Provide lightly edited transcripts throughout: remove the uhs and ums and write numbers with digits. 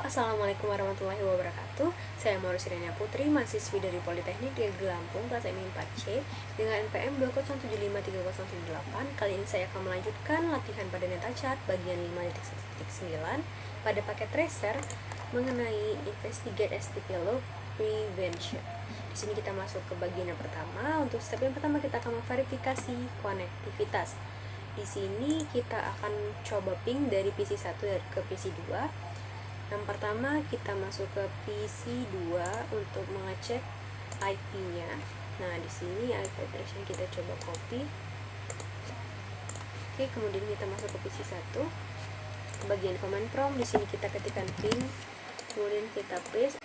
Assalamualaikum warahmatullahi wabarakatuh. Saya Maurus Irenia Putri, mahasiswi dari Politeknik Negeri Lampung, kelas MI 4C, dengan NPM 2017308. Kali ini saya akan melanjutkan latihan pada NetaChart bagian 5.1.9 pada paket tracer mengenai Investigate STP Load Prevention. Di sini kita masuk ke bagian yang pertama. Untuk step yang pertama kita akan memverifikasi konektivitas. Di sini kita akan coba ping dari PC1 ke PC2. Yang pertama kita masuk ke PC2 untuk mengecek IP-nya. Nah, di sini IP address yang kita coba copy. Oke, kemudian kita masuk ke PC1. Ke bagian command prompt, di sini kita ketikkan ping, kemudian kita paste.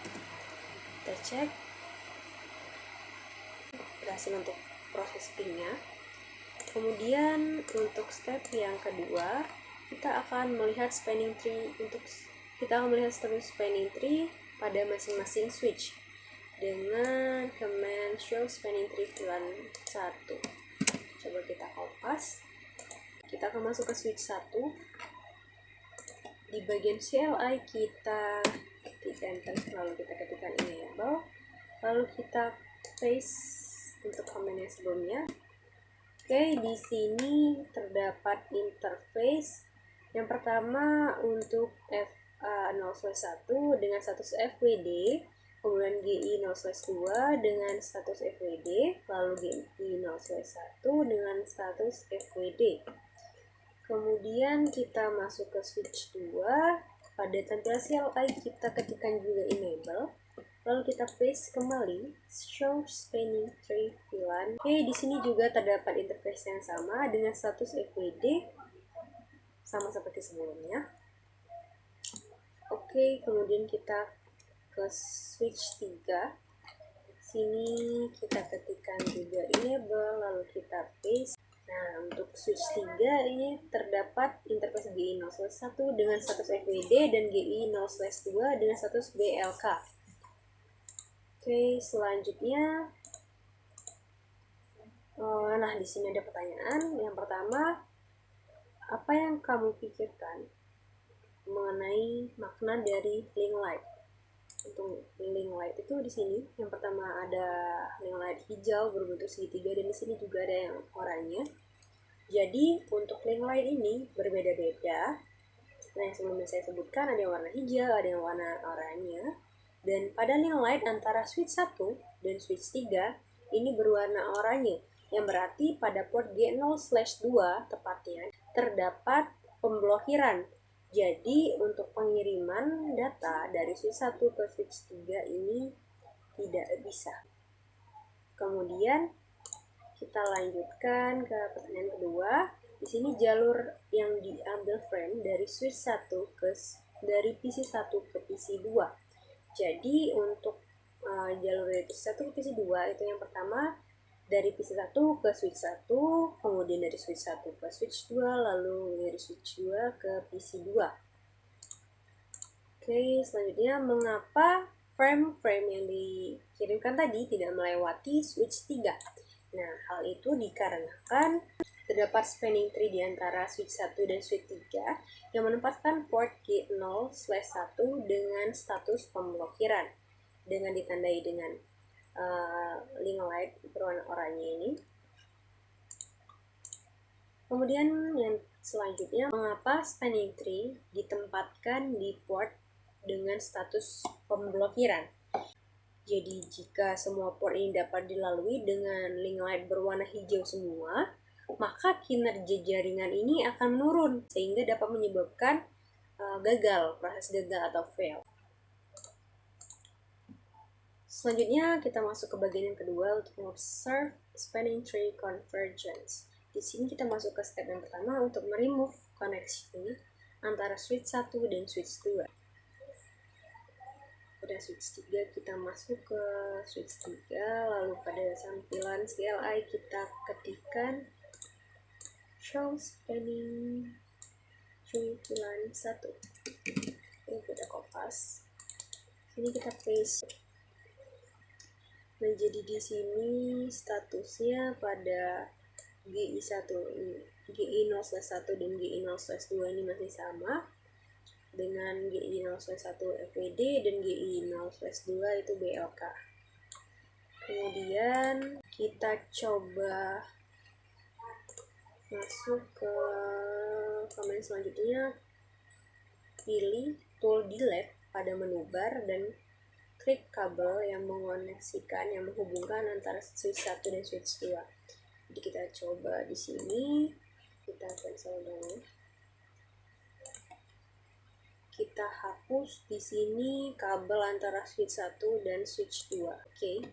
Kita cek berhasil untuk proses pingnya. Kemudian untuk step yang kedua, kita akan melihat spanning tree status spanning tree pada masing-masing switch dengan command show spanning tree VLAN 1. Coba kita kopas. Kita akan masuk ke switch 1. Di bagian CLI kita ketikkan enter, lalu kita ketikkan enable, lalu kita paste untuk command yang sebelumnya. Oke, di sini terdapat interface. Yang pertama untuk FA0/1 dengan status FWD, kemudian GI0/2 dengan status FWD, lalu GI0/1 dengan status FWD. Kemudian kita masuk ke switch 2. Pada tampilan CLI kita ketikkan juga enable. Lalu kita paste kembali show spanning tree VLAN. Oke, di sini juga terdapat interface yang sama dengan status FWD sama seperti sebelumnya. Oke, kemudian kita ke switch 3. Sini kita ketikkan juga enable, lalu kita paste. Nah, untuk switch 3 ini terdapat interface GI0/1 dengan status FWD dan GI0/2 dengan status BLK. Oke, selanjutnya, nah di sini ada pertanyaan. Yang pertama, apa yang kamu pikirkan mengenai makna dari link light? Untuk link light itu di sini, yang pertama ada link light hijau berbentuk segitiga dan di sini juga ada yang oranye. Jadi untuk link light ini berbeda-beda. Nah, yang sebelumnya saya sebutkan ada yang warna hijau, ada yang warna oranye. Dan pada link light antara switch 1 dan switch 3 ini berwarna oranye, yang berarti pada port G0/2 tepatnya terdapat pemblokiran. Jadi untuk pengiriman data dari switch 1 ke switch 3 ini tidak bisa. Kemudian kita lanjutkan ke pertanyaan kedua. Di sini jalur yang diambil frame dari switch 1 dari PC1 ke PC2. Jadi untuk jalur dari PC1 ke PC2 itu yang pertama dari PC1 ke switch 1, kemudian dari switch 1 ke switch 2, lalu dari switch 2 ke PC2. Oke, selanjutnya mengapa frame-frame yang dikirimkan tadi tidak melewati switch 3? Nah, hal itu dikarenakan terdapat spanning tree di antara switch 1 dan switch 3 yang menempatkan port G0/1 dengan status pemblokiran dengan ditandai dengan link light berwarna oranye ini. Kemudian yang selanjutnya, mengapa spanning tree ditempatkan di port dengan status pemblokiran? Jadi jika semua port ini dapat dilalui dengan link light berwarna hijau semua, maka kinerja jaringan ini akan menurun sehingga dapat menyebabkan proses gagal atau fail. Selanjutnya kita masuk ke bagian yang kedua untuk observe spanning tree convergence. Di sini kita masuk ke step yang pertama untuk remove connection antara switch 1 dan switch 2. Pada switch 3 kita masuk ke switch 3, lalu pada tampilan CLI kita ketikkan show spanning tree VLAN 1. Ini kita kopas. Ini kita paste. Nah, jadi di sini statusnya pada GI0/1 dan GI0/2 ini masih sama. dengan GI 0/1 FWD dan GI 0/2 itu BLK. Kemudian kita coba masuk ke komen selanjutnya, pilih tool delete pada menu bar dan klik kabel yang mengoneksikan, yang menghubungkan antara switch 1 dan switch 2. Jadi kita coba di sini, kita cancel dulu. Kita hapus di sini kabel antara switch 1 dan switch 2. Oke.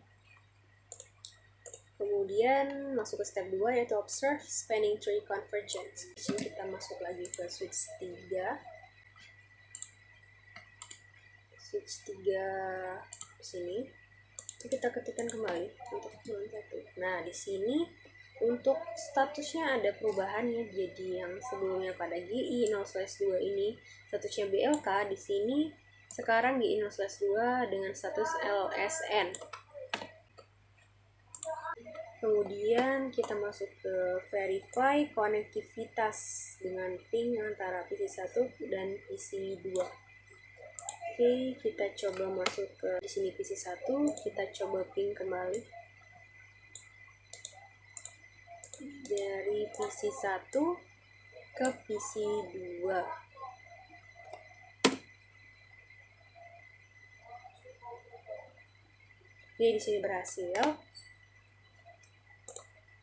Kemudian masuk ke step 2 yaitu observe spanning tree convergence. Di sini kita masuk lagi ke switch 3. Switch 3 di sini. Kita ketikkan kembali untuk bulan 1. Nah, di sini untuk statusnya ada perubahan ya. Jadi yang sebelumnya pada GI 0/2 ini statusnya BLK, di sini sekarang GI 0/2 dengan status LSN. Kemudian kita masuk ke verify konektivitas dengan ping antara PC1 dan PC2. Oke, kita coba masuk ke di sini PC1, kita coba ping kembali. Dari PC1 ke PC2. Oke, di sini berhasil.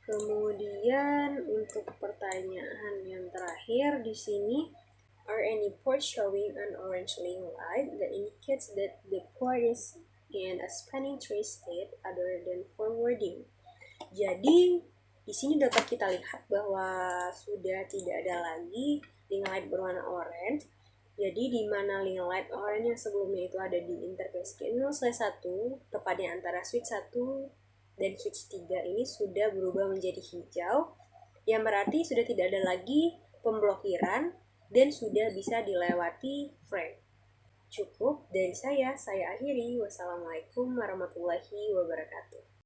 Kemudian untuk pertanyaan yang terakhir di sini, are any ports showing an orange link light that indicates that the port is in a spanning tree state other than forwarding? Jadi di sini dapat kita lihat bahwa sudah tidak ada lagi link light berwarna orange. Jadi di mana link light orange yang sebelumnya itu ada di interface G0/1, tepatnya antara switch 1 dan switch 3 ini sudah berubah menjadi hijau, yang berarti sudah tidak ada lagi pemblokiran dan sudah bisa dilewati frame. Cukup dari saya akhiri. Wassalamualaikum warahmatullahi wabarakatuh.